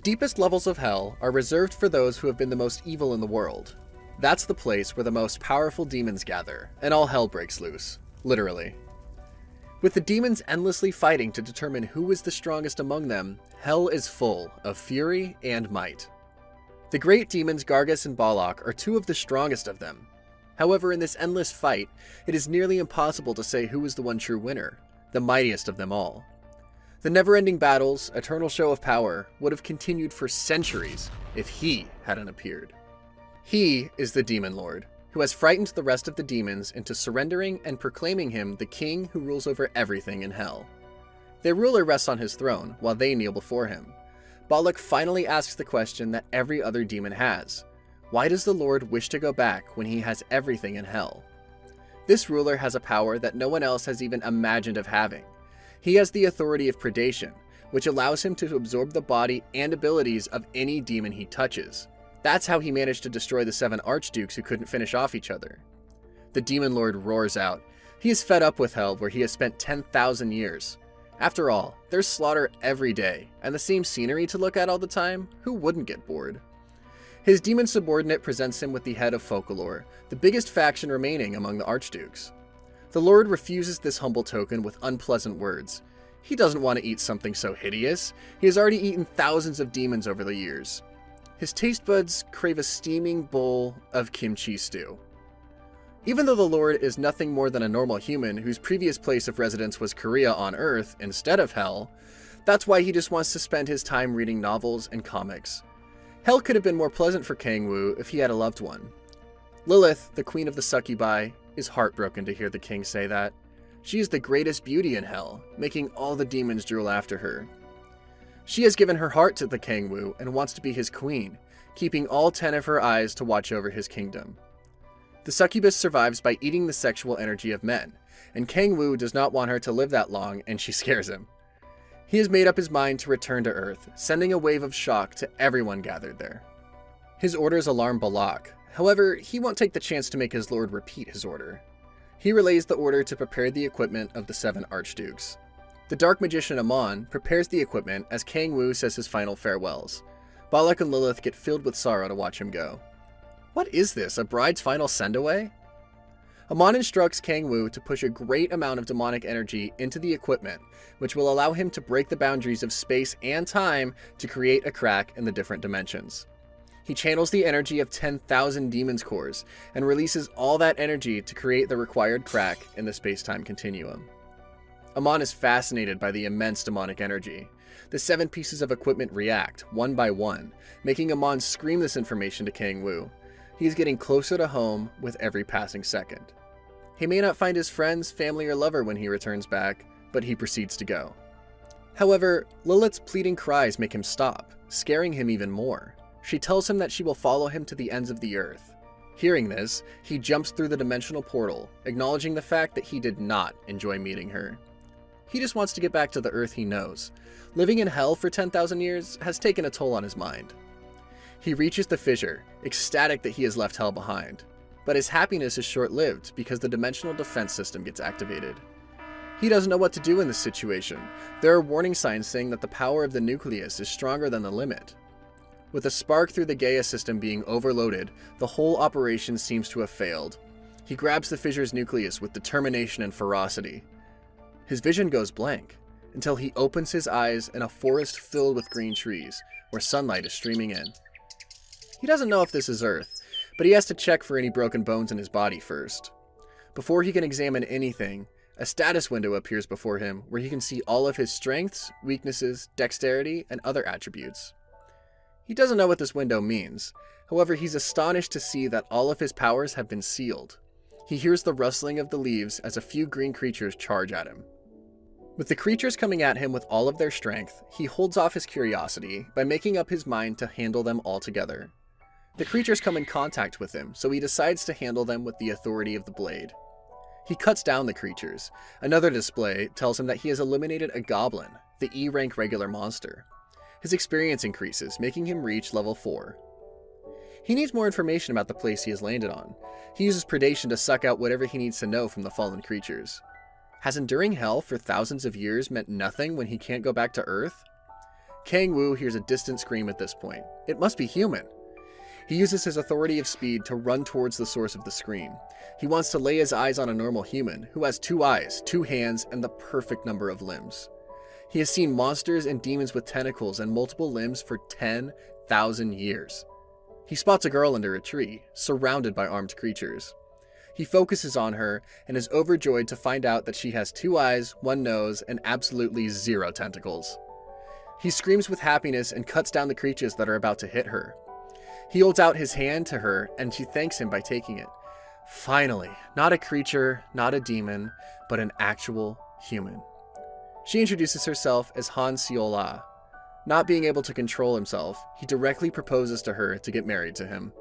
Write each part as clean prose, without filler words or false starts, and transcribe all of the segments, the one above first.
Deepest levels of hell are reserved for those who have been the most evil in the world. That's the place where the most powerful demons gather, and all hell breaks loose. Literally. With the demons endlessly fighting to determine who is the strongest among them, hell is full of fury and might. The great demons Gargus and Balak are two of the strongest of them. However, in this endless fight, it is nearly impossible to say who is the one true winner, the mightiest of them all. The never-ending battles, eternal show of power, would have continued for centuries if he hadn't appeared. He is the Demon Lord, who has frightened the rest of the demons into surrendering and proclaiming him the king who rules over everything in hell. Their ruler rests on his throne, while they kneel before him. Balak finally asks the question that every other demon has. Why does the Lord wish to go back when he has everything in hell? This ruler has a power that no one else has even imagined of having. He has the authority of predation, which allows him to absorb the body and abilities of any demon he touches. That's how he managed to destroy the 7 archdukes who couldn't finish off each other. The Demon Lord roars out. He is fed up with hell, where he has spent 10,000 years. After all, there's slaughter every day, and the same scenery to look at all the time. Who wouldn't get bored? His demon subordinate presents him with the head of Folklore, the biggest faction remaining among the archdukes. The Lord refuses this humble token with unpleasant words. He doesn't want to eat something so hideous. He has already eaten thousands of demons over the years. His taste buds crave a steaming bowl of kimchi stew. Even though the Lord is nothing more than a normal human whose previous place of residence was Korea on Earth instead of hell, that's why he just wants to spend his time reading novels and comics. Hell could have been more pleasant for Kangwoo if he had a loved one. Lilith, the queen of the succubi, is heartbroken to hear the king say that. She is the greatest beauty in hell, making all the demons drool after her. She has given her heart to the Kangwoo and wants to be his queen, keeping all 10 of her eyes to watch over his kingdom. The succubus survives by eating the sexual energy of men, and Kangwoo does not want her to live that long, and she scares him. He has made up his mind to return to Earth, sending a wave of shock to everyone gathered there. His orders alarm Balak. However, he won't take the chance to make his lord repeat his order. He relays the order to prepare the equipment of the 7 archdukes. The dark magician Amon prepares the equipment as Kangwoo says his final farewells. Balak and Lilith get filled with sorrow to watch him go. What is this, a bride's final send-away? Amon instructs Kangwoo to push a great amount of demonic energy into the equipment, which will allow him to break the boundaries of space and time to create a crack in the different dimensions. He channels the energy of 10,000 demons' cores and releases all that energy to create the required crack in the space-time continuum. Amon is fascinated by the immense demonic energy. The 7 pieces of equipment react, one by one, making Amon scream this information to Kangwoo. He is getting closer to home with every passing second. He may not find his friends, family, or lover when he returns back, but he proceeds to go. However, Lilith's pleading cries make him stop, scaring him even more. She tells him that she will follow him to the ends of the earth. Hearing this, he jumps through the dimensional portal, acknowledging the fact that he did not enjoy meeting her. He just wants to get back to the earth he knows. Living in hell for 10,000 years has taken a toll on his mind. He reaches the fissure, ecstatic that he has left hell behind. But his happiness is short-lived because the dimensional defense system gets activated. He doesn't know what to do in this situation. There are warning signs saying that the power of the nucleus is stronger than the limit. With a spark through the Gaia system being overloaded, the whole operation seems to have failed. He grabs the fissure's nucleus with determination and ferocity. His vision goes blank, until he opens his eyes in a forest filled with green trees, where sunlight is streaming in. He doesn't know if this is Earth, but he has to check for any broken bones in his body first. Before he can examine anything, a status window appears before him where he can see all of his strengths, weaknesses, dexterity, and other attributes. He doesn't know what this window means. However, he's astonished to see that all of his powers have been sealed. He hears the rustling of the leaves as a few green creatures charge at him. With the creatures coming at him with all of their strength, he holds off his curiosity by making up his mind to handle them all together. The creatures come in contact with him, so he decides to handle them with the authority of the blade. He cuts down the creatures. Another display tells him that he has eliminated a goblin, the E-rank regular monster. His experience increases, making him reach level 4. He needs more information about the place he has landed on. He uses predation to suck out whatever he needs to know from the fallen creatures. Has enduring hell for thousands of years meant nothing when he can't go back to Earth? Kang Wu hears a distant scream at this point. It must be human. He uses his authority of speed to run towards the source of the scream. He wants to lay his eyes on a normal human who has 2 eyes, 2 hands, and the perfect number of limbs. He has seen monsters and demons with tentacles and multiple limbs for 10,000 years. He spots a girl under a tree, surrounded by armed creatures. He focuses on her and is overjoyed to find out that she has 2 eyes, 1 nose, and absolutely 0 tentacles. He screams with happiness and cuts down the creatures that are about to hit her. He holds out his hand to her and she thanks him by taking it. Finally, not a creature, not a demon, but an actual human. She introduces herself as Han Seola. Not being able to control himself, he directly proposes to her to get married to him.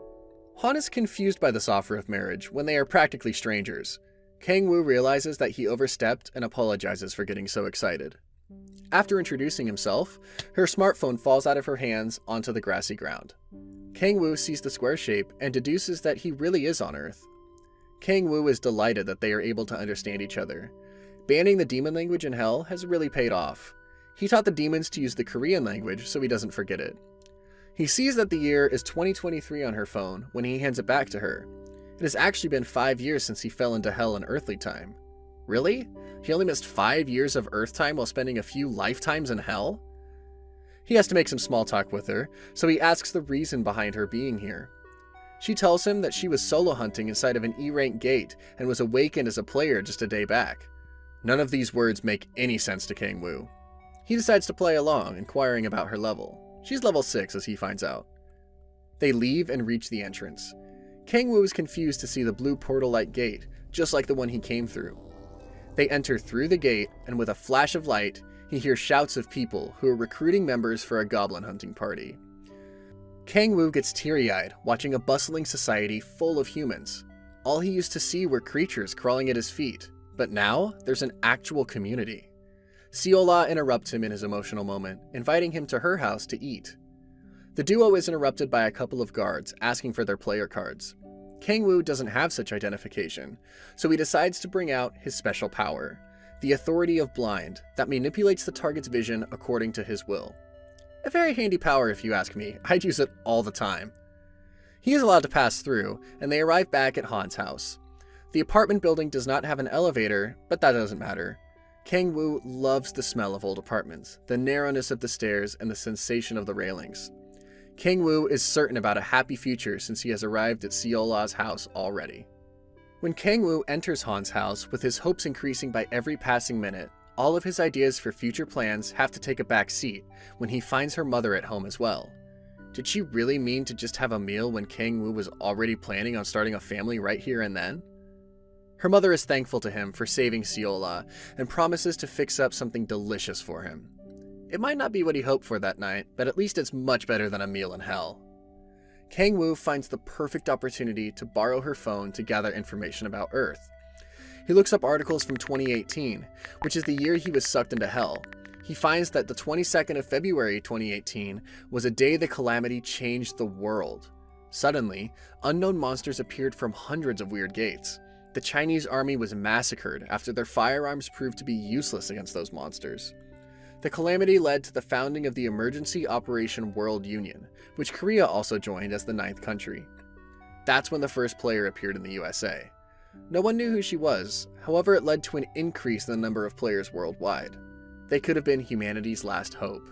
Han is confused by this offer of marriage when they are practically strangers. Kang Wu realizes that he overstepped and apologizes for getting so excited. After introducing himself, her smartphone falls out of her hands onto the grassy ground. Kang Wu sees the square shape and deduces that he really is on Earth. Kang Wu is delighted that they are able to understand each other. Banning the demon language in Hell has really paid off. He taught the demons to use the Korean language so he doesn't forget it. He sees that the year is 2023 on her phone when he hands it back to her. It has actually been 5 years since he fell into Hell in earthly time. Really? He only missed 5 years of Earth time while spending a few lifetimes in Hell? He has to make some small talk with her, so he asks the reason behind her being here. She tells him that she was solo hunting inside of an E-rank gate and was awakened as a player just a day back. None of these words make any sense to Kang Wu. He decides to play along, inquiring about her level. She's level 6 as he finds out. They leave and reach the entrance. Kang Wu is confused to see the blue portal-like gate, just like the one he came through. They enter through the gate, and with a flash of light, he hears shouts of people who are recruiting members for a goblin hunting party. Kang Wu gets teary-eyed watching a bustling society full of humans. All he used to see were creatures crawling at his feet, but now there's an actual community. Seola interrupts him in his emotional moment, inviting him to her house to eat. The duo is interrupted by a couple of guards asking for their player cards. Kang Wu doesn't have such identification, so he decides to bring out his special power, the authority of blind, that manipulates the target's vision according to his will. A very handy power if you ask me. I'd use it all the time. He is allowed to pass through, and they arrive back at Han's house. The apartment building does not have an elevator, but that doesn't matter. Kang Wu loves the smell of old apartments, the narrowness of the stairs, and the sensation of the railings. Kang Wu is certain about a happy future since he has arrived at Seola's house already. When Kang Wu enters Han's house, with his hopes increasing by every passing minute, all of his ideas for future plans have to take a back seat when he finds her mother at home as well. Did she really mean to just have a meal when Kang Wu was already planning on starting a family right here and then? Her mother is thankful to him for saving Seola and promises to fix up something delicious for him. It might not be what he hoped for that night, but at least it's much better than a meal in hell. Kang Wu finds the perfect opportunity to borrow her phone to gather information about Earth. He looks up articles from 2018, which is the year he was sucked into hell. He finds that the 22nd of February 2018 was a day the calamity changed the world. Suddenly, unknown monsters appeared from hundreds of weird gates. The Chinese army was massacred after their firearms proved to be useless against those monsters. The calamity led to the founding of the Emergency Operation World Union, which Korea also joined as the 9th country. That's when the first player appeared in the USA. No one knew who she was, however it led to an increase in the number of players worldwide. They could have been humanity's last hope.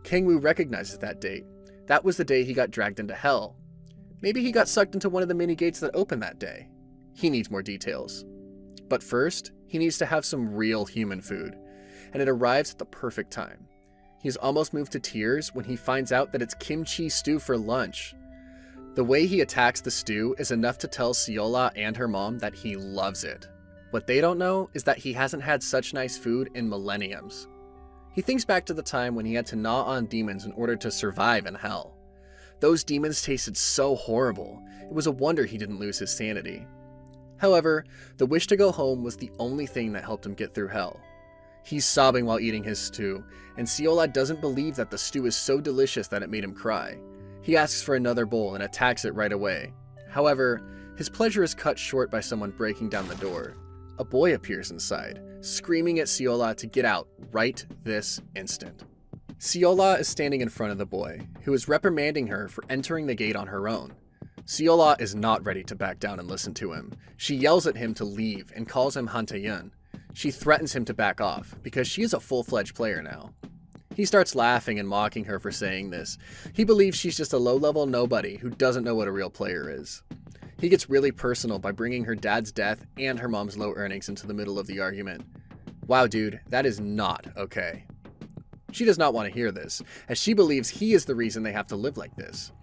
Kang Wu recognizes that date. That was the day he got dragged into hell. Maybe he got sucked into one of the many gates that opened that day. He needs more details. But first, he needs to have some real human food, and it arrives at the perfect time. He's almost moved to tears when he finds out that it's kimchi stew for lunch. The way he attacks the stew is enough to tell Seola and her mom that he loves it. What they don't know is that he hasn't had such nice food in millenniums. He thinks back to the time when he had to gnaw on demons in order to survive in hell. Those demons tasted so horrible, it was a wonder he didn't lose his sanity. However, the wish to go home was the only thing that helped him get through hell. He's sobbing while eating his stew, and Seola doesn't believe that the stew is so delicious that it made him cry. He asks for another bowl and attacks it right away. However, his pleasure is cut short by someone breaking down the door. A boy appears inside, screaming at Seola to get out right this instant. Seola is standing in front of the boy, who is reprimanding her for entering the gate on her own. Seola is not ready to back down and listen to him. She yells at him to leave and calls him Hantayun. She threatens him to back off, because she is a full-fledged player now. He starts laughing and mocking her for saying this. He believes she's just a low-level nobody who doesn't know what a real player is. He gets really personal by bringing her dad's death and her mom's low earnings into the middle of the argument. Wow, dude, that is not okay. She does not want to hear this, as she believes he is the reason they have to live like this.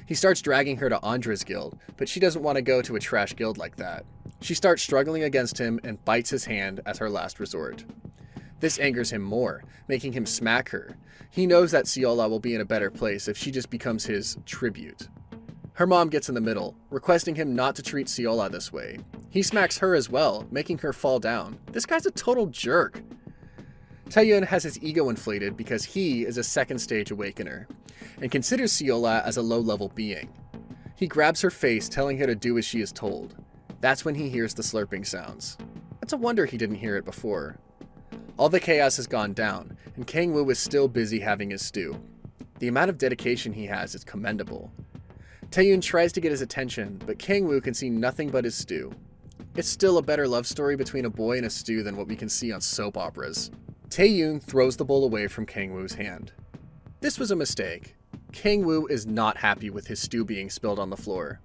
He starts dragging her to Andra's guild, but she doesn't want to go to a trash guild like that. She starts struggling against him and bites his hand as her last resort. This angers him more, making him smack her. He knows that Seola will be in a better place if she just becomes his tribute. Her mom gets in the middle, requesting him not to treat Seola this way. He smacks her as well, making her fall down. This guy's a total jerk. Taeyun has his ego inflated because he is a second stage awakener, and considers Seola as a low-level being. He grabs her face, telling her to do as she is told. That's when he hears the slurping sounds. It's a wonder he didn't hear it before. All the chaos has gone down, and Kangwoo is still busy having his stew. The amount of dedication he has is commendable. Taeyun tries to get his attention, but Kangwoo can see nothing but his stew. It's still a better love story between a boy and a stew than what we can see on soap operas. Taeyun throws the bowl away from Kangwoo's hand. This was a mistake. Kangwoo is not happy with his stew being spilled on the floor.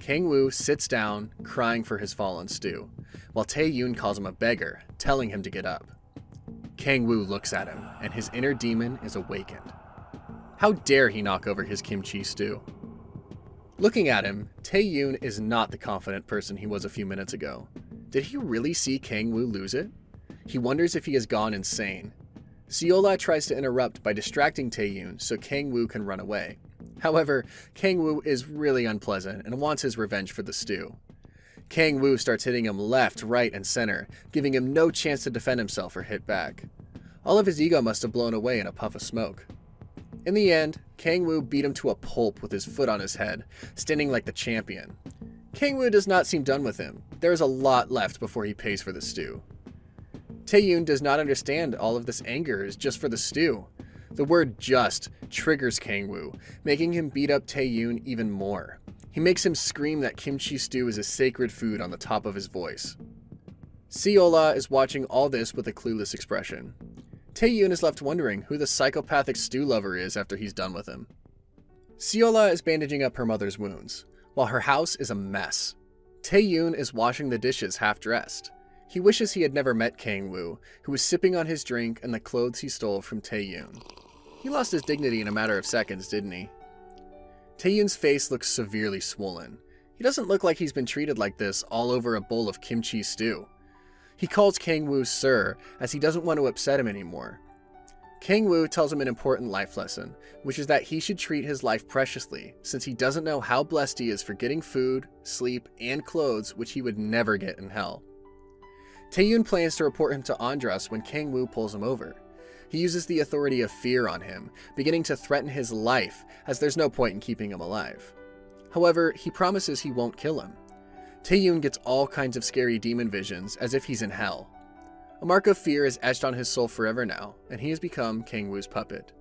Kangwoo sits down, crying for his fallen stew, while Taeyun calls him a beggar, telling him to get up. Kangwoo looks at him, and his inner demon is awakened. How dare he knock over his kimchi stew? Looking at him, Taeyun is not the confident person he was a few minutes ago. Did he really see Kangwoo lose it? He wonders if he has gone insane. Seola tries to interrupt by distracting Taeyun so Kangwoo can run away. However, Kangwoo is really unpleasant and wants his revenge for the stew. Kangwoo starts hitting him left, right, and center, giving him no chance to defend himself or hit back. All of his ego must have blown away in a puff of smoke. In the end, Kangwoo beat him to a pulp with his foot on his head, standing like the champion. Kangwoo does not seem done with him. There is a lot left before he pays for the stew. Taeyun does not understand all of this anger is just for the stew. The word just triggers Kangwoo, making him beat up Taeyun even more. He makes him scream that kimchi stew is a sacred food on the top of his voice. Seola is watching all this with a clueless expression. Taeyun is left wondering who the psychopathic stew lover is after he's done with him. Seola is bandaging up her mother's wounds, while her house is a mess. Taeyun is washing the dishes half-dressed. He wishes he had never met Kangwoo, who was sipping on his drink and the clothes he stole from Taeyun. He lost his dignity in a matter of seconds, didn't he? Taeyun's face looks severely swollen. He doesn't look like he's been treated like this all over a bowl of kimchi stew. He calls Kangwoo Sir, as he doesn't want to upset him anymore. Kangwoo tells him an important life lesson, which is that he should treat his life preciously, since he doesn't know how blessed he is for getting food, sleep, and clothes which he would never get in hell. Taeyun plans to report him to Andras when Kangwoo pulls him over. He uses the authority of fear on him, beginning to threaten his life, as there's no point in keeping him alive. However, he promises he won't kill him. Taeyun gets all kinds of scary demon visions, as if he's in hell. A mark of fear is etched on his soul forever now, and he has become Kangwoo's puppet.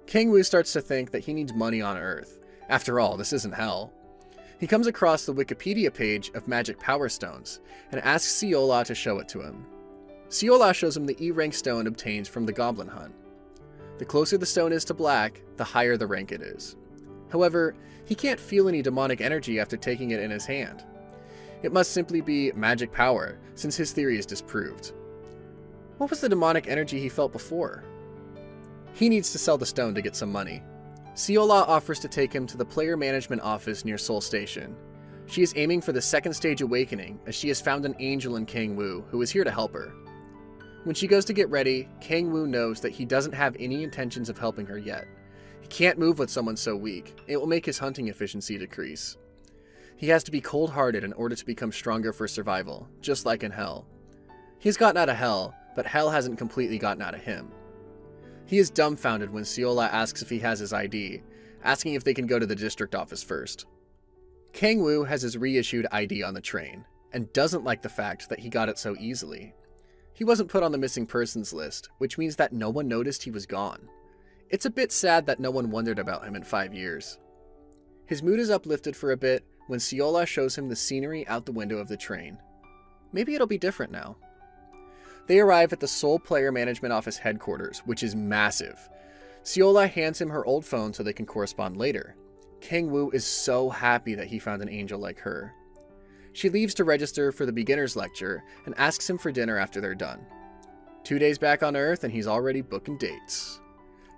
Kangwoo starts to think that he needs money on Earth. After all, this isn't hell. He comes across the Wikipedia page of magic power stones, and asks Seola to show it to him. Seola shows him the E-rank stone obtained from the Goblin Hunt. The closer the stone is to black, the higher the rank it is. However, he can't feel any demonic energy after taking it in his hand. It must simply be magic power, since his theory is disproved. What was the demonic energy he felt before? He needs to sell the stone to get some money. Seola offers to take him to the player management office near Seoul Station. She is aiming for the second stage awakening, as she has found an angel in Kangwoo who is here to help her. When she goes to get ready, Kangwoo knows that he doesn't have any intentions of helping her yet. He can't move with someone so weak. It will make his hunting efficiency decrease. He has to be cold-hearted in order to become stronger for survival, just like in Hell. He's gotten out of Hell, but Hell hasn't completely gotten out of him. He is dumbfounded when Seola asks if he has his ID, asking if they can go to the district office first. Kangwoo has his reissued ID on the train, and doesn't like the fact that he got it so easily. He wasn't put on the missing persons list, which means that no one noticed he was gone. It's a bit sad that no one wondered about him in 5 years. His mood is uplifted for a bit when Siola shows him the scenery out the window of the train. Maybe it'll be different now. They arrive at the Seoul Player Management Office headquarters, which is massive. Siola hands him her old phone so they can correspond later. Kang-woo is so happy that he found an angel like her. She leaves to register for the beginner's lecture and asks him for dinner after they're done. 2 days back on Earth and he's already booking dates.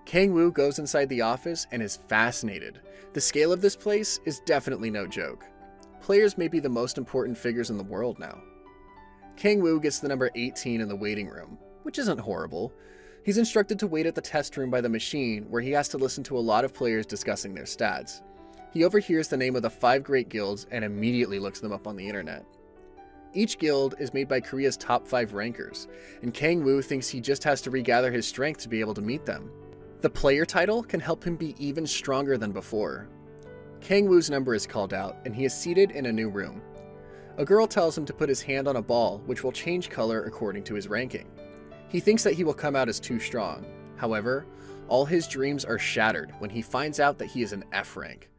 Kang-woo goes inside the office and is fascinated. The scale of this place is definitely no joke. Players may be the most important figures in the world now. Kang-woo gets the number 18 in the waiting room, which isn't horrible. He's instructed to wait at the test room by the machine, where he has to listen to a lot of players discussing their stats. He overhears the name of the 5 great guilds and immediately looks them up on the internet. Each guild is made by Korea's top 5 rankers, and Kang-woo thinks he just has to regather his strength to be able to meet them. The player title can help him be even stronger than before. Kang-woo's number is called out, and he is seated in a new room. A girl tells him to put his hand on a ball, which will change color according to his ranking. He thinks that he will come out as too strong. However, all his dreams are shattered when he finds out that he is an F rank.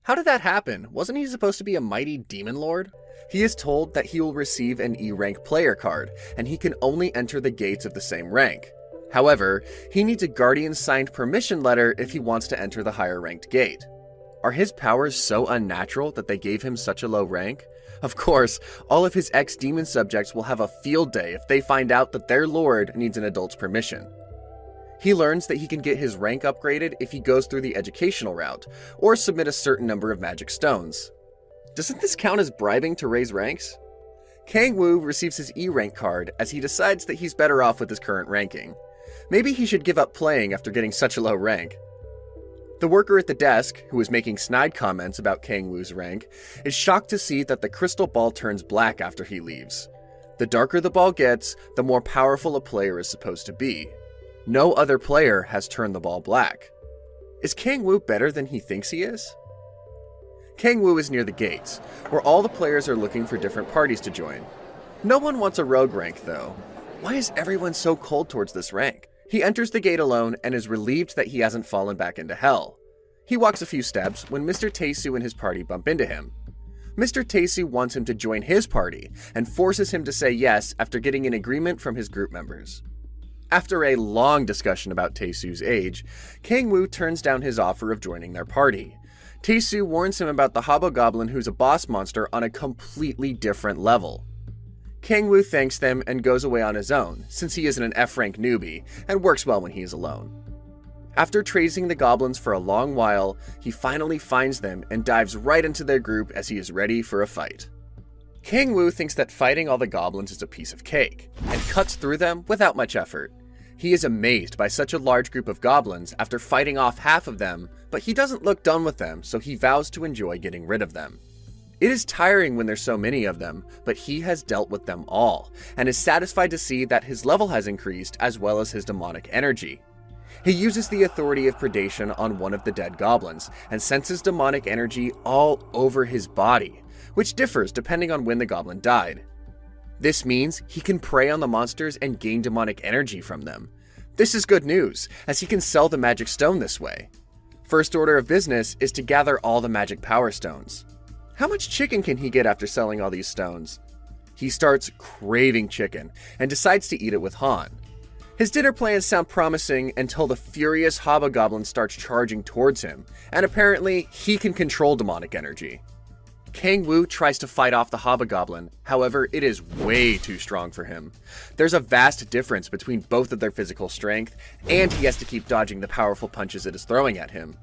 How did that happen? Wasn't he supposed to be a mighty demon lord? He is told that he will receive an E rank player card, and he can only enter the gates of the same rank. However, he needs a guardian signed permission letter if he wants to enter the higher ranked gate. Are his powers so unnatural that they gave him such a low rank? Of course, all of his ex-demon subjects will have a field day if they find out that their lord needs an adult's permission. He learns that he can get his rank upgraded if he goes through the educational route, or submit a certain number of magic stones. Doesn't this count as bribing to raise ranks? Kang-woo receives his E rank card as he decides that he's better off with his current ranking. Maybe he should give up playing after getting such a low rank. The worker at the desk, who is making snide comments about Kang-woo's rank, is shocked to see that the crystal ball turns black after he leaves. The darker the ball gets, the more powerful a player is supposed to be. No other player has turned the ball black. Is Kang-woo better than he thinks he is? Kang-woo is near the gates, where all the players are looking for different parties to join. No one wants a rogue rank, though. Why is everyone so cold towards this rank? He enters the gate alone and is relieved that he hasn't fallen back into hell. He walks a few steps when Mr. Taesu and his party bump into him. Mr. Taesu wants him to join his party and forces him to say yes after getting an agreement from his group members. After a long discussion about Taesu's age, Kang-woo turns down his offer of joining their party. Taesu warns him about the hobgoblin who's a boss monster on a completely different level. Kang-woo thanks them and goes away on his own, since he isn't an F-rank newbie, and works well when he is alone. After tracing the goblins for a long while, he finally finds them and dives right into their group as he is ready for a fight. Kang-woo thinks that fighting all the goblins is a piece of cake, and cuts through them without much effort. He is amazed by such a large group of goblins after fighting off half of them, but he doesn't look done with them, so he vows to enjoy getting rid of them. It is tiring when there's so many of them, but he has dealt with them all, and is satisfied to see that his level has increased as well as his demonic energy. He uses the authority of predation on one of the dead goblins, and senses demonic energy all over his body, which differs depending on when the goblin died. This means he can prey on the monsters and gain demonic energy from them. This is good news, as he can sell the magic stone this way. First order of business is to gather all the magic power stones. How much chicken can he get after selling all these stones? He starts craving chicken and decides to eat it with Han. His dinner plans sound promising until the furious hobgoblin starts charging towards him, and apparently he can control demonic energy. Kang-woo tries to fight off the hobgoblin, however it is way too strong for him. There's a vast difference between both of their physical strength, and he has to keep dodging the powerful punches it is throwing at him.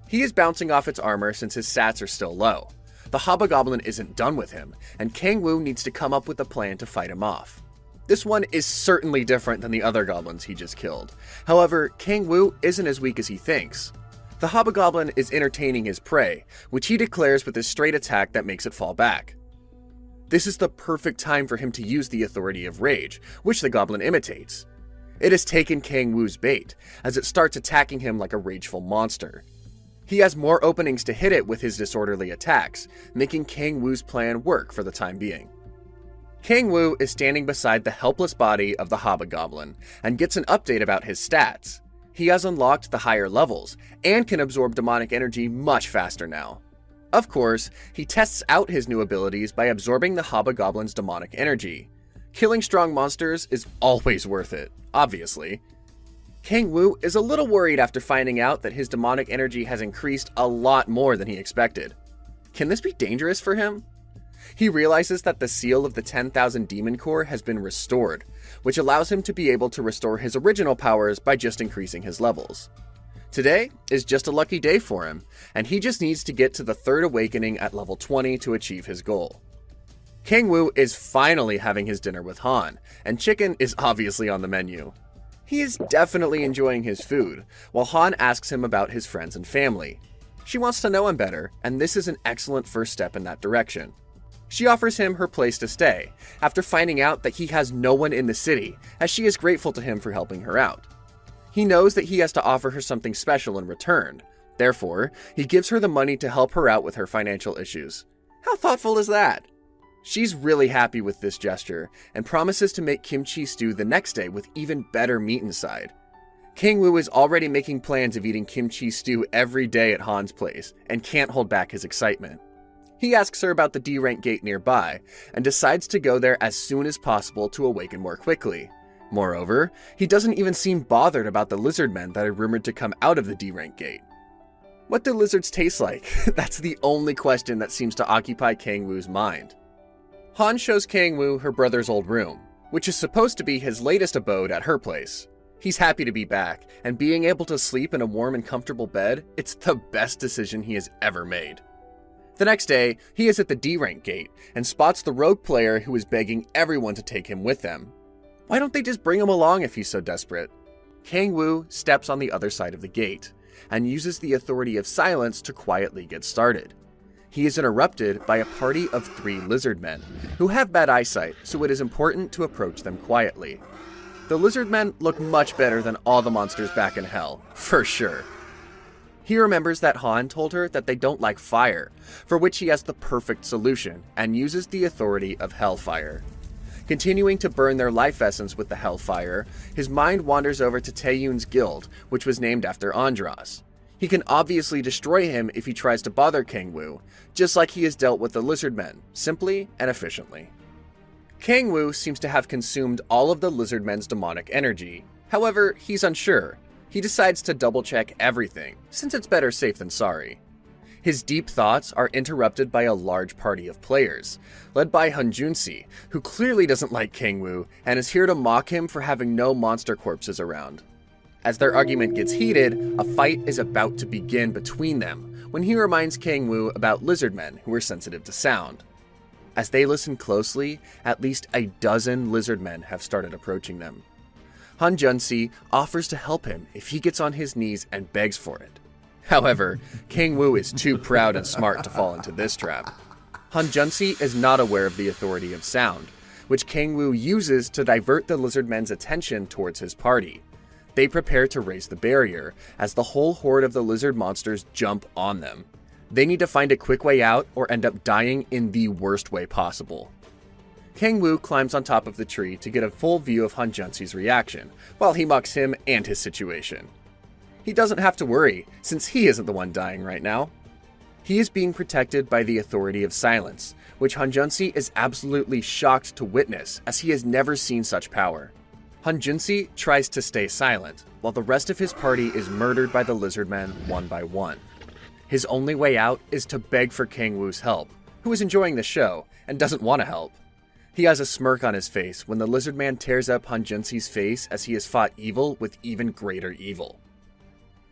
He is bouncing off its armor since his stats are still low. The hobgoblin isn't done with him, and Kang-woo needs to come up with a plan to fight him off. This one is certainly different than the other goblins he just killed. However, Kang-woo isn't as weak as he thinks. The hobgoblin is entertaining his prey, which he declares with a straight attack that makes it fall back. This is the perfect time for him to use the authority of rage, which the goblin imitates. It has taken Kang-woo's bait, as it starts attacking him like a rageful monster. He has more openings to hit it with his disorderly attacks, making Kang-woo's plan work for the time being. Kang-woo is standing beside the helpless body of the hobgoblin, and gets an update about his stats. He has unlocked the higher levels and can absorb demonic energy much faster now. Of course, he tests out his new abilities by absorbing the Hobgoblin's demonic energy. Killing strong monsters is always worth it, obviously. King Wu is a little worried after finding out that his demonic energy has increased a lot more than he expected. Can this be dangerous for him? He realizes that the seal of the 10,000 Demon Core has been restored, which allows him to be able to restore his original powers by just increasing his levels. Today is just a lucky day for him, and he just needs to get to the third awakening at level 20 to achieve his goal. King Wu is finally having his dinner with Han, and chicken is obviously on the menu. He is definitely enjoying his food, while Han asks him about his friends and family. She wants to know him better, and this is an excellent first step in that direction. She offers him her place to stay, after finding out that he has no one in the city, as she is grateful to him for helping her out. He knows that he has to offer her something special in return. Therefore, he gives her the money to help her out with her financial issues. How thoughtful is that? She's really happy with this gesture, and promises to make kimchi stew the next day with even better meat inside. King Wu is already making plans of eating kimchi stew every day at Han's place, and can't hold back his excitement. He asks her about the D-rank gate nearby, and decides to go there as soon as possible to awaken more quickly. Moreover, he doesn't even seem bothered about the lizard men that are rumored to come out of the D-rank gate. What do lizards taste like? That's the only question that seems to occupy King Wu's mind. Han shows King Wu her brother's old room, which is supposed to be his latest abode at her place. He's happy to be back, and being able to sleep in a warm and comfortable bed, it's the best decision he has ever made. The next day, he is at the D-rank gate, and spots the rogue player who is begging everyone to take him with them. Why don't they just bring him along if he's so desperate? King Wu steps on the other side of the gate, and uses the authority of silence to quietly get started. He is interrupted by a party of 3 lizard men, who have bad eyesight, so it is important to approach them quietly. The lizard men look much better than all the monsters back in hell, for sure. He remembers that Han told her that they don't like fire, for which he has the perfect solution, and uses the authority of hellfire. Continuing to burn their life essence with the hellfire, his mind wanders over to Taeyun's guild, which was named after Andros. He can obviously destroy him if he tries to bother King Wu, just like he has dealt with the lizard men, simply and efficiently. King Wu seems to have consumed all of the lizard men's demonic energy. However, he's unsure. He decides to double-check everything, since it's better safe than sorry. His deep thoughts are interrupted by a large party of players, led by Hunjunsi, who clearly doesn't like King Wu and is here to mock him for having no monster corpses around. As their argument gets heated, a fight is about to begin between them, when he reminds King Wu about lizard men who are sensitive to sound. As they listen closely, at least a dozen lizard men have started approaching them. Hunjunsi offers to help him if he gets on his knees and begs for it. However, King Wu is too proud and smart to fall into this trap. Hunjunsi is not aware of the authority of sound, which King Wu uses to divert the lizard men's attention towards his party. They prepare to raise the barrier, as the whole horde of the lizard monsters jump on them. They need to find a quick way out or end up dying in the worst way possible. King Wu climbs on top of the tree to get a full view of Hunjunsi's reaction, while he mocks him and his situation. He doesn't have to worry, since he isn't the one dying right now. He is being protected by the authority of silence, which Hunjunsi is absolutely shocked to witness, as he has never seen such power. Hunjunsi tries to stay silent, while the rest of his party is murdered by the lizard men one by one. His only way out is to beg for King Wu's help, who is enjoying the show and doesn't want to help. He has a smirk on his face when the lizard man tears up Hunjunsi's face as he has fought evil with even greater evil.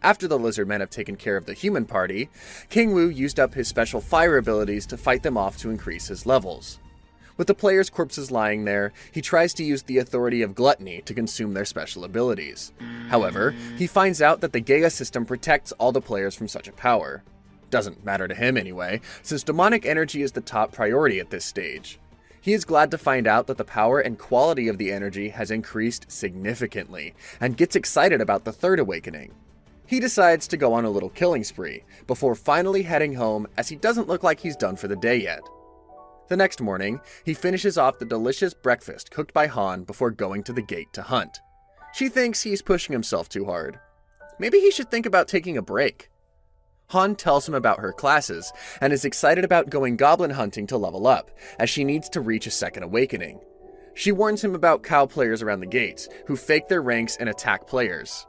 After the lizard men have taken care of the human party, King Wu used up his special fire abilities to fight them off to increase his levels. With the players' corpses lying there, he tries to use the authority of gluttony to consume their special abilities. However, he finds out that the Gaia system protects all the players from such a power. Doesn't matter to him anyway, since demonic energy is the top priority at this stage. He is glad to find out that the power and quality of the energy has increased significantly, and gets excited about the third awakening. He decides to go on a little killing spree, before finally heading home, as he doesn't look like he's done for the day yet. The next morning, he finishes off the delicious breakfast cooked by Han before going to the gate to hunt. She thinks he's pushing himself too hard. Maybe he should think about taking a break. Han tells him about her classes and is excited about going goblin hunting to level up, as she needs to reach a second awakening. She warns him about cow players around the gates who fake their ranks and attack players.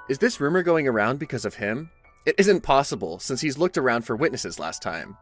Is this rumor going around because of him? It isn't possible, since he's looked around for witnesses last time.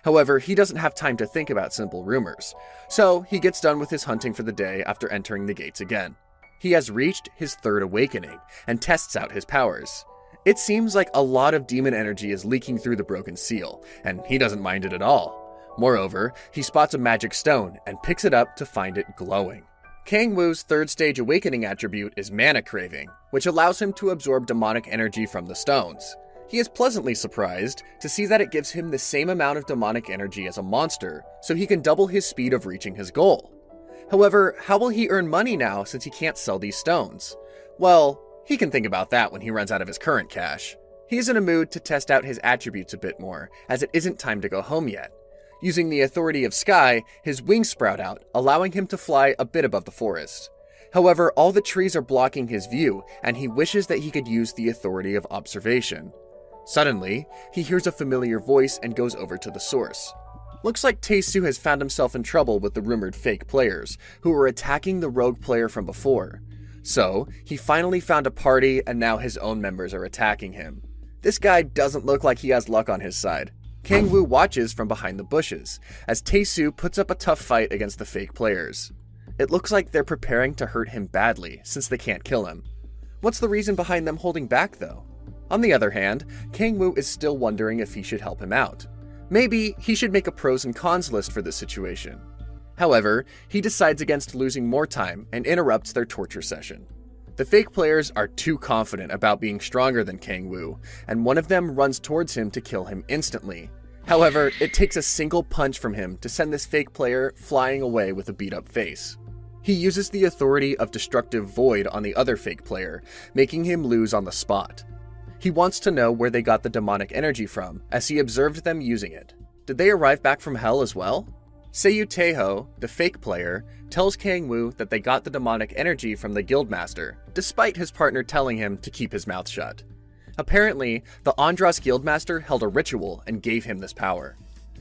However, he doesn't have time to think about simple rumors, so he gets done with his hunting for the day after entering the gates again. He has reached his third awakening and tests out his powers. It seems like a lot of demon energy is leaking through the broken seal, and he doesn't mind it at all. Moreover, he spots a magic stone and picks it up to find it glowing. Kang Wu's third stage awakening attribute is mana craving, which allows him to absorb demonic energy from the stones. He is pleasantly surprised to see that it gives him the same amount of demonic energy as a monster, so he can double his speed of reaching his goal. However, how will he earn money now since he can't sell these stones? Well, he can think about that when he runs out of his current cash. He is in a mood to test out his attributes a bit more, as it isn't time to go home yet. Using the authority of sky, his wings sprout out, allowing him to fly a bit above the forest. However, all the trees are blocking his view, and he wishes that he could use the authority of observation. Suddenly, he hears a familiar voice and goes over to the source. Looks like Tae-Soo has found himself in trouble with the rumored fake players, who were attacking the rogue player from before. So, he finally found a party and now his own members are attacking him. This guy doesn't look like he has luck on his side. Kang Wu watches from behind the bushes, as Tae-Soo puts up a tough fight against the fake players. It looks like they're preparing to hurt him badly, since they can't kill him. What's the reason behind them holding back, though? On the other hand, Kang Wu is still wondering if he should help him out. Maybe he should make a pros and cons list for this situation. However, he decides against losing more time and interrupts their torture session. The fake players are too confident about being stronger than Kang Wu, and one of them runs towards him to kill him instantly. However, it takes a single punch from him to send this fake player flying away with a beat-up face. He uses the authority of Destructive Void on the other fake player, making him lose on the spot. He wants to know where they got the demonic energy from, as he observed them using it. Did they arrive back from hell as well? Seiyu Taeho, the fake player, tells Kang Wu that they got the demonic energy from the Guildmaster, despite his partner telling him to keep his mouth shut. Apparently, the Andros Guildmaster held a ritual and gave him this power.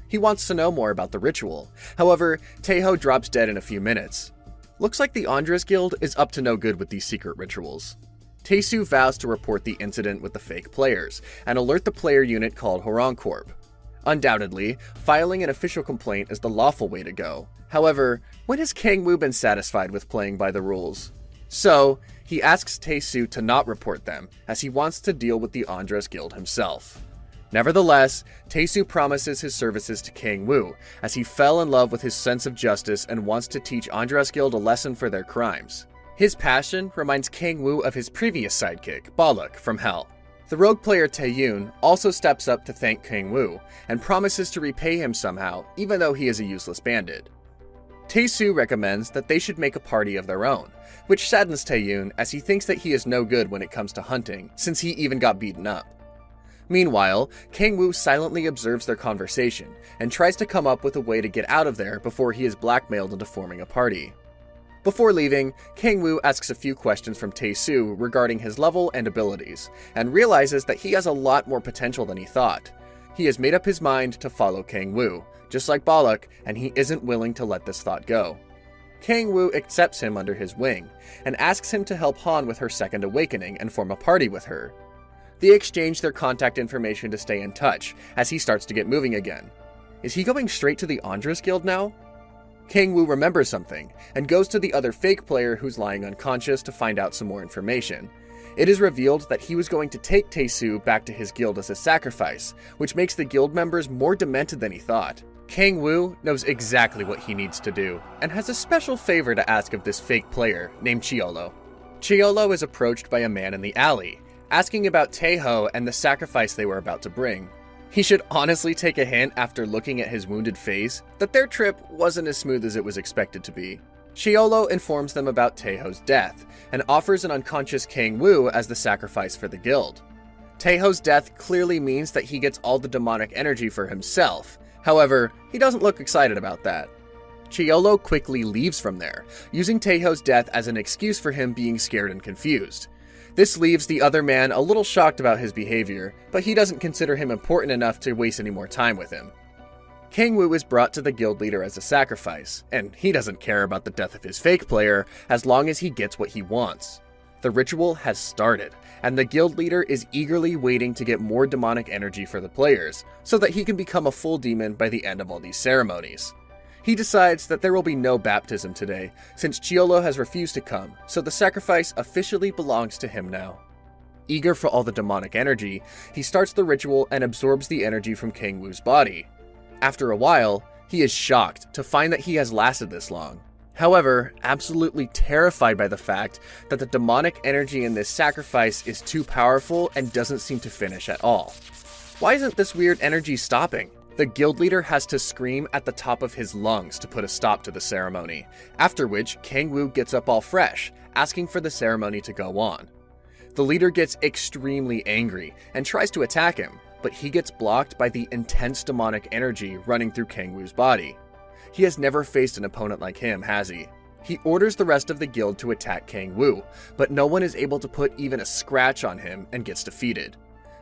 He wants to know more about the ritual, however, Taeho drops dead in a few minutes. Looks like the Andros Guild is up to no good with these secret rituals. Tae-Soo vows to report the incident with the fake players, and alert the player unit called Horoncorp. Undoubtedly, filing an official complaint is the lawful way to go. However, when has Kang Wu been satisfied with playing by the rules? So, he asks Tae-Soo to not report them, as he wants to deal with the Andros Guild himself. Nevertheless, Tae-Soo promises his services to Kang Wu, as he fell in love with his sense of justice and wants to teach Andros Guild a lesson for their crimes. His passion reminds Kang Wu of his previous sidekick, Balak, from Hell. The rogue player Tae-Yoon also steps up to thank Kang Wu, and promises to repay him somehow, even though he is a useless bandit. Tae-Soo recommends that they should make a party of their own, which saddens Tae-Yoon as he thinks that he is no good when it comes to hunting, since he even got beaten up. Meanwhile, Kang Wu silently observes their conversation, and tries to come up with a way to get out of there before he is blackmailed into forming a party. Before leaving, Kang Wu asks a few questions from Tae-Soo regarding his level and abilities, and realizes that he has a lot more potential than he thought. He has made up his mind to follow Kang Wu, just like Balak, and he isn't willing to let this thought go. Kang Wu accepts him under his wing, and asks him to help Han with her second awakening and form a party with her. They exchange their contact information to stay in touch, as he starts to get moving again. Is he going straight to the Andros Guild now? Kang Wu remembers something, and goes to the other fake player who's lying unconscious to find out some more information. It is revealed that he was going to take Tae-Soo back to his guild as a sacrifice, which makes the guild members more demented than he thought. Kang Wu knows exactly what he needs to do, and has a special favor to ask of this fake player named Chiolo. Chiolo is approached by a man in the alley, asking about Taeho and the sacrifice they were about to bring. He should honestly take a hint after looking at his wounded face that their trip wasn't as smooth as it was expected to be. Chiolo informs them about Taeho's death, and offers an unconscious Kang Wu as the sacrifice for the guild. Taeho's death clearly means that he gets all the demonic energy for himself. However, he doesn't look excited about that. Chiolo quickly leaves from there, using Taeho's death as an excuse for him being scared and confused. This leaves the other man a little shocked about his behavior, but he doesn't consider him important enough to waste any more time with him. Kang-woo is brought to the guild leader as a sacrifice, and he doesn't care about the death of his fake player as long as he gets what he wants. The ritual has started, and the guild leader is eagerly waiting to get more demonic energy for the players, so that he can become a full demon by the end of all these ceremonies. He decides that there will be no baptism today, since Yahello has refused to come, so the sacrifice officially belongs to him now. Eager for all the demonic energy, he starts the ritual and absorbs the energy from Kang-woo's body. After a while, he is shocked to find that he has lasted this long. However, absolutely terrified by the fact that the demonic energy in this sacrifice is too powerful and doesn't seem to finish at all. Why isn't this weird energy stopping? The guild leader has to scream at the top of his lungs to put a stop to the ceremony, after which Kang-woo gets up all fresh, asking for the ceremony to go on. The leader gets extremely angry and tries to attack him, but he gets blocked by the intense demonic energy running through Kang-woo's body. He has never faced an opponent like him, has he? He orders the rest of the guild to attack Kang-woo, but no one is able to put even a scratch on him and gets defeated.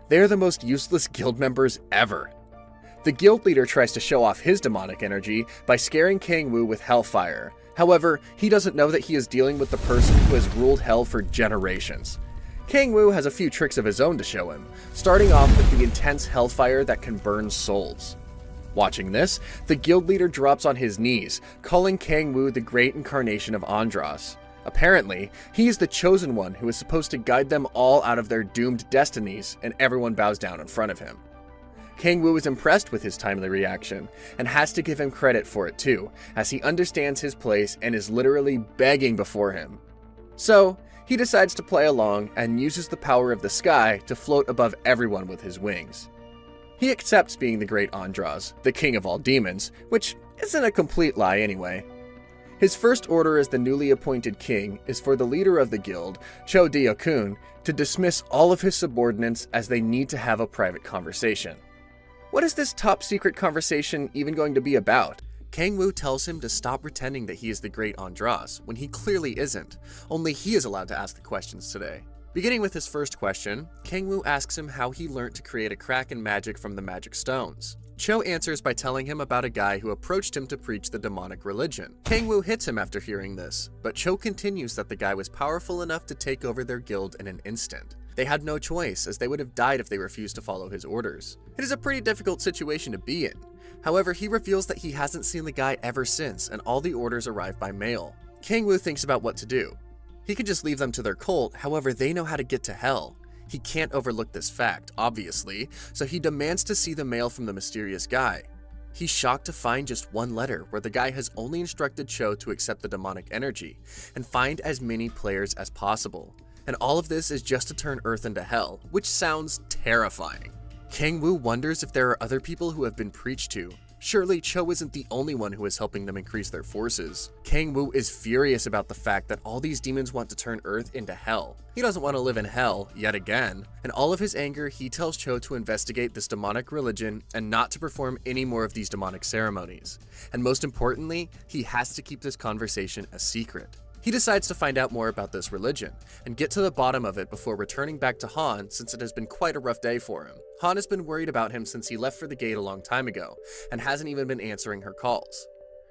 They are the most useless guild members ever. The guild leader tries to show off his demonic energy by scaring Kang-woo with hellfire. However, he doesn't know that he is dealing with the person who has ruled hell for generations. Kang-woo has a few tricks of his own to show him, starting off with the intense hellfire that can burn souls. Watching this, the guild leader drops on his knees, calling Kang-woo the great incarnation of Andros. Apparently, he is the chosen one who is supposed to guide them all out of their doomed destinies, and everyone bows down in front of him. Kang-woo is impressed with his timely reaction, and has to give him credit for it too, as he understands his place and is literally begging before him. So, he decides to play along and uses the power of the sky to float above everyone with his wings. He accepts being the great Andros, the king of all demons, which isn't a complete lie anyway. His first order as the newly appointed king is for the leader of the guild, Cho Dio-kun, to dismiss all of his subordinates as they need to have a private conversation. What is this top secret conversation even going to be about? Kang-woo tells him to stop pretending that he is the great Andros, when he clearly isn't. Only he is allowed to ask the questions today. Beginning with his first question, Kang-woo asks him how he learned to create a crack in magic from the magic stones. Cho answers by telling him about a guy who approached him to preach the demonic religion. Kang-woo hits him after hearing this, but Cho continues that the guy was powerful enough to take over their guild in an instant. They had no choice, as they would have died if they refused to follow his orders. It is a pretty difficult situation to be in. However, he reveals that he hasn't seen the guy ever since, and all the orders arrive by mail. Kang-woo thinks about what to do. He could just leave them to their cult, however they know how to get to hell. He can't overlook this fact, obviously, so he demands to see the mail from the mysterious guy. He's shocked to find just one letter where the guy has only instructed Cho to accept the demonic energy and find as many players as possible. And all of this is just to turn Earth into hell, which sounds terrifying. Kang-woo wonders if there are other people who have been preached to. Surely Cho isn't the only one who is helping them increase their forces. Kang-woo is furious about the fact that all these demons want to turn Earth into hell. He doesn't want to live in hell, yet again. In all of his anger, he tells Cho to investigate this demonic religion and not to perform any more of these demonic ceremonies. And most importantly, he has to keep this conversation a secret. He decides to find out more about this religion, and get to the bottom of it before returning back to Han, since it has been quite a rough day for him. Han has been worried about him since he left for the gate a long time ago, and hasn't even been answering her calls.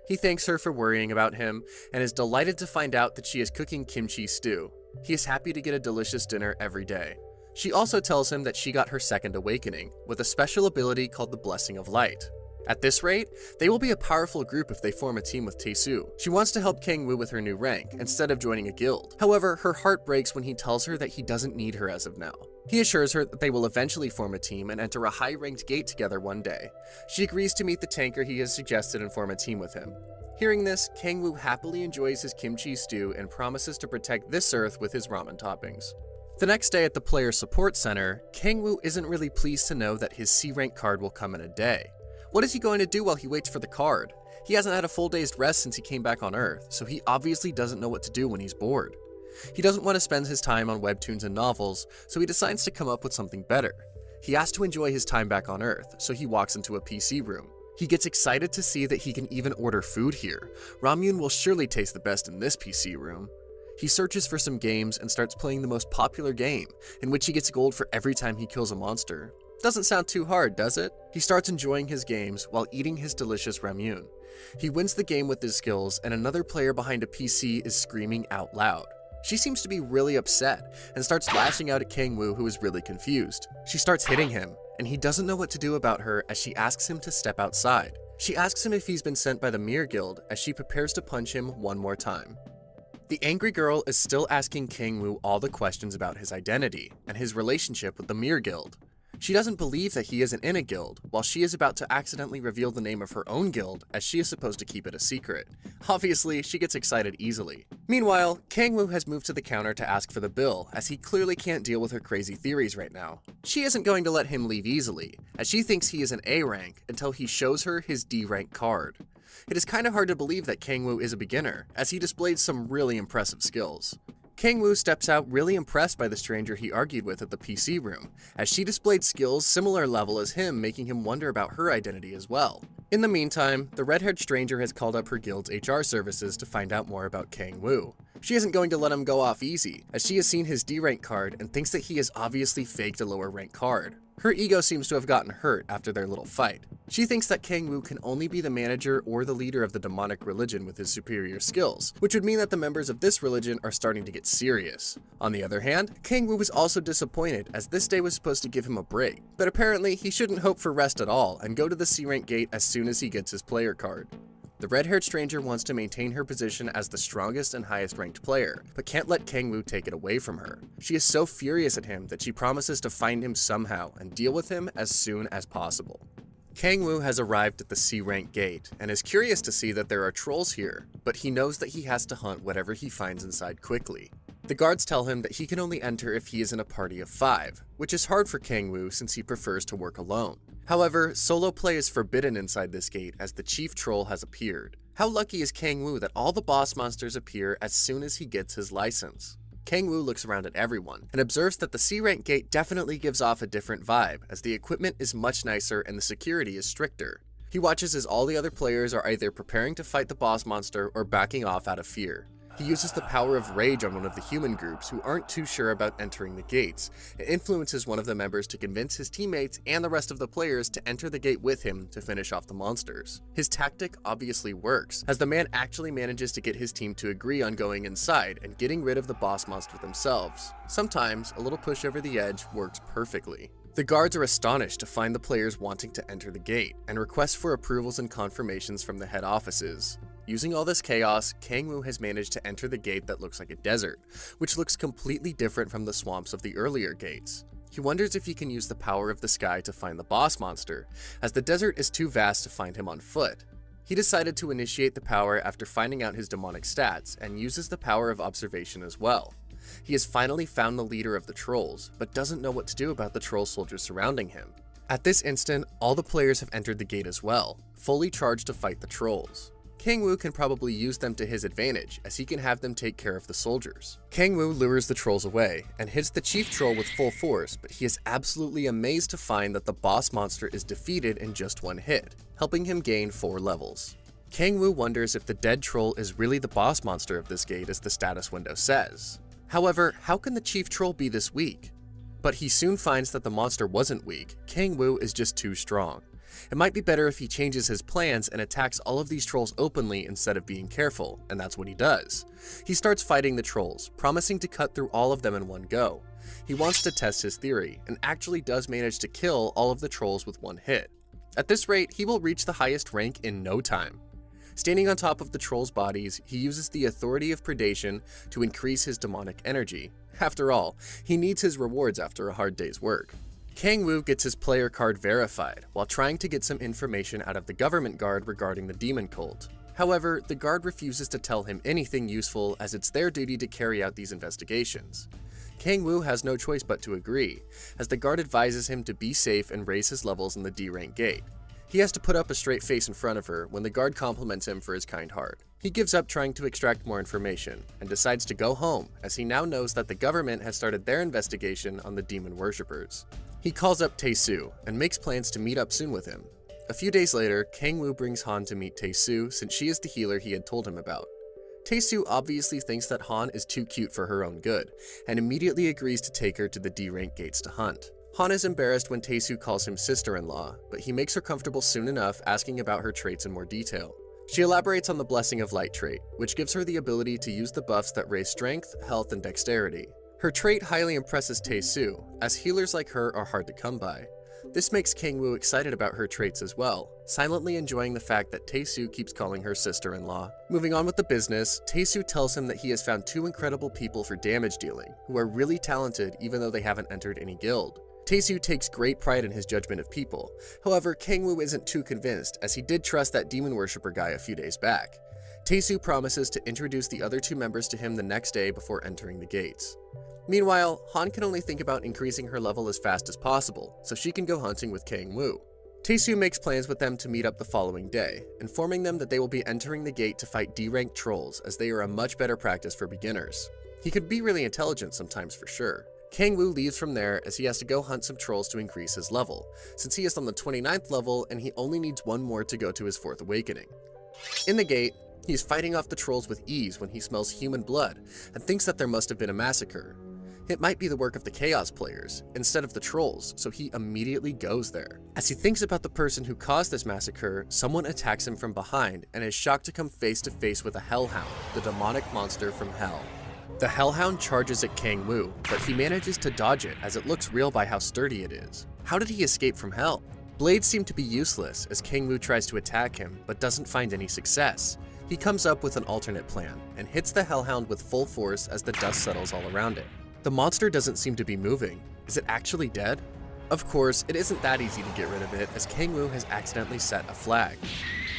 He thanks her for worrying about him, and is delighted to find out that she is cooking kimchi stew. He is happy to get a delicious dinner every day. She also tells him that she got her second awakening, with a special ability called the Blessing of Light. At this rate, they will be a powerful group if they form a team with Tae-soo. She wants to help Kang-woo with her new rank, instead of joining a guild. However, her heart breaks when he tells her that he doesn't need her as of now. He assures her that they will eventually form a team and enter a high-ranked gate together one day. She agrees to meet the tanker he has suggested and form a team with him. Hearing this, Kang-woo happily enjoys his kimchi stew and promises to protect this Earth with his ramen toppings. The next day at the player support center, Kang-woo isn't really pleased to know that his C-rank card will come in a day. What is he going to do while he waits for the card? He hasn't had a full day's rest since he came back on Earth, so he obviously doesn't know what to do when he's bored. He doesn't want to spend his time on webtoons and novels, so he decides to come up with something better. He has to enjoy his time back on Earth, so he walks into a PC room. He gets excited to see that he can even order food here. Ramyun will surely taste the best in this PC room. He searches for some games and starts playing the most popular game, in which he gets gold for every time he kills a monster. Doesn't sound too hard, does it? He starts enjoying his games while eating his delicious ramen. He wins the game with his skills, and another player behind a PC is screaming out loud. She seems to be really upset and starts lashing out at Kangwoo, who is really confused. She starts hitting him, and he doesn't know what to do about her as she asks him to step outside. She asks him if he's been sent by the Mirror Guild as she prepares to punch him one more time. The angry girl is still asking Kangwoo all the questions about his identity and his relationship with the Mirror Guild. She doesn't believe that he isn't in a guild, while she is about to accidentally reveal the name of her own guild, as she is supposed to keep it a secret. Obviously, she gets excited easily. Meanwhile, Kangwoo has moved to the counter to ask for the bill, as he clearly can't deal with her crazy theories right now. She isn't going to let him leave easily, as she thinks he is an A rank until he shows her his D rank card. It is kinda hard to believe that Kangwoo is a beginner, as he displayed some really impressive skills. Kangwoo steps out really impressed by the stranger he argued with at the PC room, as she displayed skills similar level as him, making him wonder about her identity as well. In the meantime, the red-haired stranger has called up her guild's HR services to find out more about Kangwoo. She isn't going to let him go off easy, as she has seen his D rank card and thinks that he has obviously faked a lower rank card. Her ego seems to have gotten hurt after their little fight. She thinks that Kangwoo can only be the manager or the leader of the demonic religion with his superior skills, which would mean that the members of this religion are starting to get serious. On the other hand, Kangwoo was also disappointed, as this day was supposed to give him a break, but apparently he shouldn't hope for rest at all and go to the C rank gate as soon as he gets his player card. The red-haired stranger wants to maintain her position as the strongest and highest ranked player, but can't let Kangwoo take it away from her. She is so furious at him that she promises to find him somehow and deal with him as soon as possible. Kangwoo has arrived at the C rank gate and is curious to see that there are trolls here, but he knows that he has to hunt whatever he finds inside quickly. The guards tell him that he can only enter if he is in a party of 5, which is hard for Kangwoo since he prefers to work alone. However, solo play is forbidden inside this gate as the chief troll has appeared. How lucky is Kangwoo that all the boss monsters appear as soon as he gets his license? Kangwoo looks around at everyone and observes that the C rank gate definitely gives off a different vibe, as the equipment is much nicer and the security is stricter. He watches as all the other players are either preparing to fight the boss monster or backing off out of fear. He uses the power of rage on one of the human groups who aren't too sure about entering the gates, and influences one of the members to convince his teammates and the rest of the players to enter the gate with him to finish off the monsters. His tactic obviously works, as the man actually manages to get his team to agree on going inside and getting rid of the boss monster themselves. Sometimes, a little push over the edge works perfectly. The guards are astonished to find the players wanting to enter the gate, and request for approvals and confirmations from the head offices. Using all this chaos, Kangwoo has managed to enter the gate that looks like a desert, which looks completely different from the swamps of the earlier gates. He wonders if he can use the power of the sky to find the boss monster, as the desert is too vast to find him on foot. He decided to initiate the power after finding out his demonic stats, and uses the power of observation as well. He has finally found the leader of the trolls, but doesn't know what to do about the troll soldiers surrounding him. At this instant, all the players have entered the gate as well, fully charged to fight the trolls. Kangwoo can probably use them to his advantage, as he can have them take care of the soldiers. Kangwoo lures the trolls away, and hits the chief troll with full force, but he is absolutely amazed to find that the boss monster is defeated in just one hit, helping him gain 4 levels. Kangwoo wonders if the dead troll is really the boss monster of this gate, as the status window says. However, how can the chief troll be this weak? But he soon finds that the monster wasn't weak, Kangwoo is just too strong. It might be better if he changes his plans and attacks all of these trolls openly instead of being careful, and that's what he does. He starts fighting the trolls, promising to cut through all of them in one go. He wants to test his theory, and actually does manage to kill all of the trolls with one hit. At this rate, he will reach the highest rank in no time. Standing on top of the trolls' bodies, he uses the authority of predation to increase his demonic energy. After all, he needs his rewards after a hard day's work. Kangwoo gets his player card verified, while trying to get some information out of the government guard regarding the demon cult. However, the guard refuses to tell him anything useful, as it's their duty to carry out these investigations. Kangwoo has no choice but to agree, as the guard advises him to be safe and raise his levels in the D rank gate. He has to put up a straight face in front of her when the guard compliments him for his kind heart. He gives up trying to extract more information, and decides to go home, as he now knows that the government has started their investigation on the demon worshippers. He calls up Tae-soo, and makes plans to meet up soon with him. A few days later, Kangwoo brings Han to meet Tae-soo, since she is the healer he had told him about. Tae-soo obviously thinks that Han is too cute for her own good, and immediately agrees to take her to the D-rank gates to hunt. Han is embarrassed when Tae-soo calls him sister-in-law, but he makes her comfortable soon enough, asking about her traits in more detail. She elaborates on the Blessing of Light trait, which gives her the ability to use the buffs that raise strength, health, and dexterity. Her trait highly impresses Tae-soo, as healers like her are hard to come by. This makes Kang-woo excited about her traits as well, silently enjoying the fact that Tae-soo keeps calling her sister-in-law. Moving on with the business, Tae-soo tells him that he has found 2 incredible people for damage dealing, who are really talented even though they haven't entered any guild. Tae-soo takes great pride in his judgment of people. However, Kang-woo isn't too convinced, as he did trust that demon worshipper guy a few days back. Tae-soo promises to introduce the other 2 members to him the next day before entering the gates. Meanwhile, Han can only think about increasing her level as fast as possible, so she can go hunting with Kang-woo. Tae-soo makes plans with them to meet up the following day, informing them that they will be entering the gate to fight D-rank trolls, as they are a much better practice for beginners. He could be really intelligent sometimes for sure. Kang-woo leaves from there as he has to go hunt some trolls to increase his level, since he is on the 29th level and he only needs 1 more to go to his 4th awakening. In the gate, he is fighting off the trolls with ease when he smells human blood and thinks that there must have been a massacre. It might be the work of the Chaos players, instead of the trolls, so he immediately goes there. As he thinks about the person who caused this massacre, someone attacks him from behind and is shocked to come face to face with a Hellhound, the demonic monster from Hell. The Hellhound charges at Kang-woo, but he manages to dodge it as it looks real by how sturdy it is. How did he escape from Hell? Blades seem to be useless as Kang-woo tries to attack him, but doesn't find any success. He comes up with an alternate plan, and hits the Hellhound with full force as the dust settles all around it. The monster doesn't seem to be moving. Is it actually dead? Of course, it isn't that easy to get rid of it as Kang-woo has accidentally set a flag.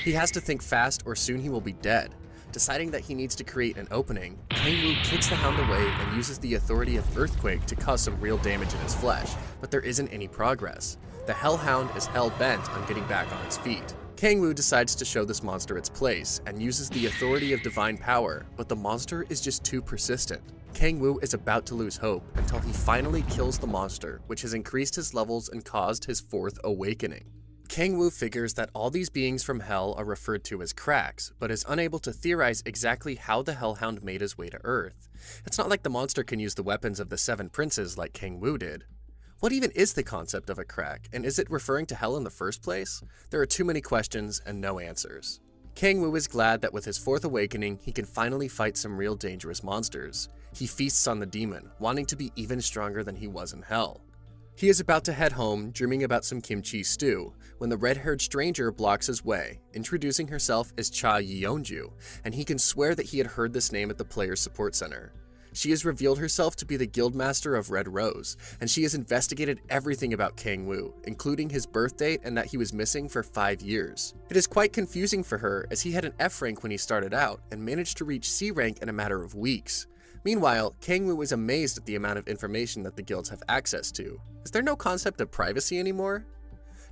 He has to think fast or soon he will be dead. Deciding that he needs to create an opening, Kang-woo kicks the hound away and uses the authority of Earthquake to cause some real damage in his flesh, but there isn't any progress. The Hellhound is hell-bent on getting back on its feet. Kang-woo decides to show this monster its place and uses the authority of divine power, but the monster is just too persistent. Kang-woo is about to lose hope until he finally kills the monster, which has increased his levels and caused his 4th awakening. Kang-woo figures that all these beings from Hell are referred to as cracks, but is unable to theorize exactly how the Hellhound made his way to Earth. It's not like the monster can use the weapons of the 7 princes like Kang-woo did. What even is the concept of a crack, and is it referring to Hell in the first place? There are too many questions and no answers. Kang-woo is glad that with his 4th awakening, he can finally fight some real dangerous monsters. He feasts on the demon, wanting to be even stronger than he was in Hell. He is about to head home, dreaming about some kimchi stew, when the red-haired stranger blocks his way, introducing herself as Cha Yeonju, and he can swear that he had heard this name at the player's support center. She has revealed herself to be the guildmaster of Red Rose, and she has investigated everything about Kang-woo, including his birth date and that he was missing for 5 years. It is quite confusing for her as he had an F rank when he started out and managed to reach C rank in a matter of weeks. Meanwhile, Kang-woo is amazed at the amount of information that the guilds have access to. Is there no concept of privacy anymore?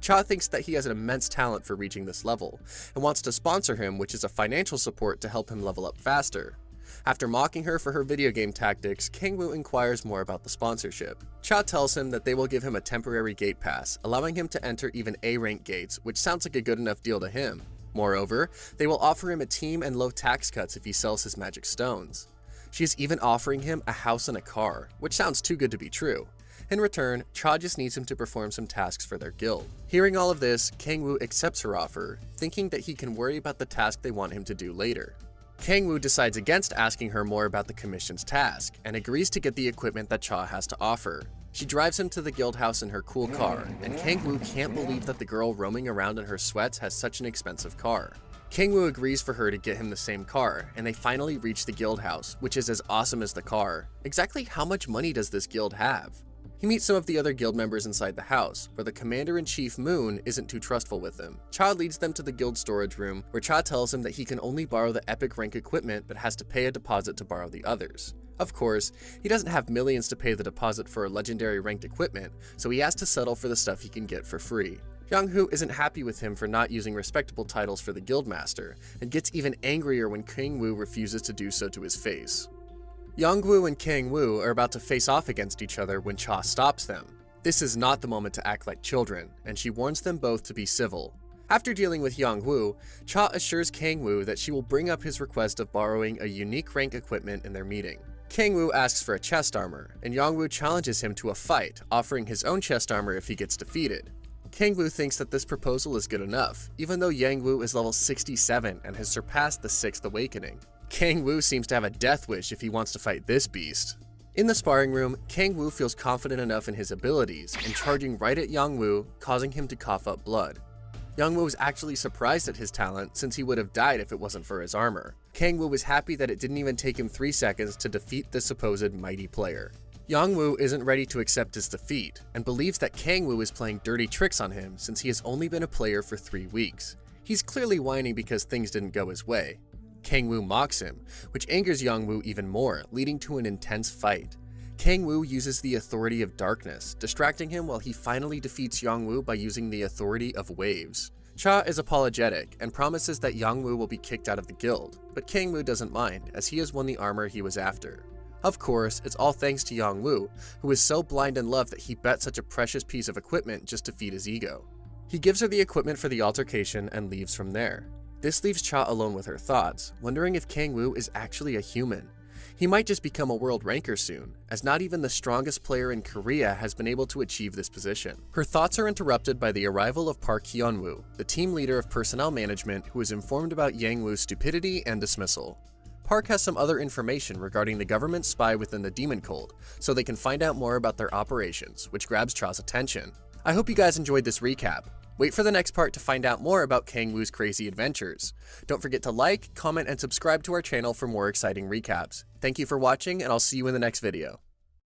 Cha thinks that he has an immense talent for reaching this level, and wants to sponsor him, which is a financial support to help him level up faster. After mocking her for her video game tactics, Kang-woo inquires more about the sponsorship. Cha tells him that they will give him a temporary gate pass, allowing him to enter even A-rank gates, which sounds like a good enough deal to him. Moreover, they will offer him a team and low tax cuts if he sells his magic stones. She is even offering him a house and a car, which sounds too good to be true. In return, Cha just needs him to perform some tasks for their guild. Hearing all of this, Kang-woo accepts her offer, thinking that he can worry about the task they want him to do later. Kang-woo decides against asking her more about the commission's task, and agrees to get the equipment that Cha has to offer. She drives him to the guild house in her cool car, and Kang-woo can't believe that the girl roaming around in her sweats has such an expensive car. Kang-woo agrees for her to get him the same car, and they finally reach the guild house, which is as awesome as the car. Exactly how much money does this guild have? He meets some of the other guild members inside the house, where the commander-in-chief Moon isn't too trustful with him. Cha leads them to the guild storage room, where Cha tells him that he can only borrow the epic rank equipment but has to pay a deposit to borrow the others. Of course, he doesn't have millions to pay the deposit for legendary ranked equipment, so he has to settle for the stuff he can get for free. Young-hoo isn't happy with him for not using respectable titles for the guildmaster, and gets even angrier when Kang-woo refuses to do so to his face. Young-woo and Kang-woo are about to face off against each other when Cha stops them. This is not the moment to act like children, and she warns them both to be civil. After dealing with Yang Wu, Cha assures Kang Wu that she will bring up his request of borrowing a unique rank equipment in their meeting. Kang Wu asks for a chest armor, and Yang Wu challenges him to a fight, offering his own chest armor if he gets defeated. Kang Wu thinks that this proposal is good enough, even though Yang Wu is level 67 and has surpassed the 6th awakening. Kang Wu seems to have a death wish if he wants to fight this beast. In the sparring room, Kang Wu feels confident enough in his abilities and charging right at Yang Wu, causing him to cough up blood. Yang Wu was actually surprised at his talent since he would have died if it wasn't for his armor. Kang Wu was happy that it didn't even take him 3 seconds to defeat the supposed mighty player. Yang Wu isn't ready to accept his defeat and believes that Kang Wu is playing dirty tricks on him since he has only been a player for 3 weeks. He's clearly whining because things didn't go his way. Kang Wu mocks him, which angers Yang Wu even more, leading to an intense fight. Kang Wu uses the authority of darkness, distracting him while he finally defeats Yang Wu by using the authority of waves. Cha is apologetic and promises that Yang Wu will be kicked out of the guild, but Kang Wu doesn't mind as he has won the armor he was after. Of course, it's all thanks to Yang Wu, who is so blind in love that he bet such a precious piece of equipment just to feed his ego. He gives her the equipment for the altercation and leaves from there. This leaves Cha alone with her thoughts, wondering if Kang Wu is actually a human. He might just become a world ranker soon, as not even the strongest player in Korea has been able to achieve this position. Her thoughts are interrupted by the arrival of Park Hyun-woo, the team leader of personnel management who is informed about Yang Wu's stupidity and dismissal. Park has some other information regarding the government spy within the demon cult, so they can find out more about their operations, which grabs Cha's attention. I hope you guys enjoyed this recap. Wait for the next part to find out more about Kang Wu's crazy adventures. Don't forget to like, comment, and subscribe to our channel for more exciting recaps. Thank you for watching, and I'll see you in the next video.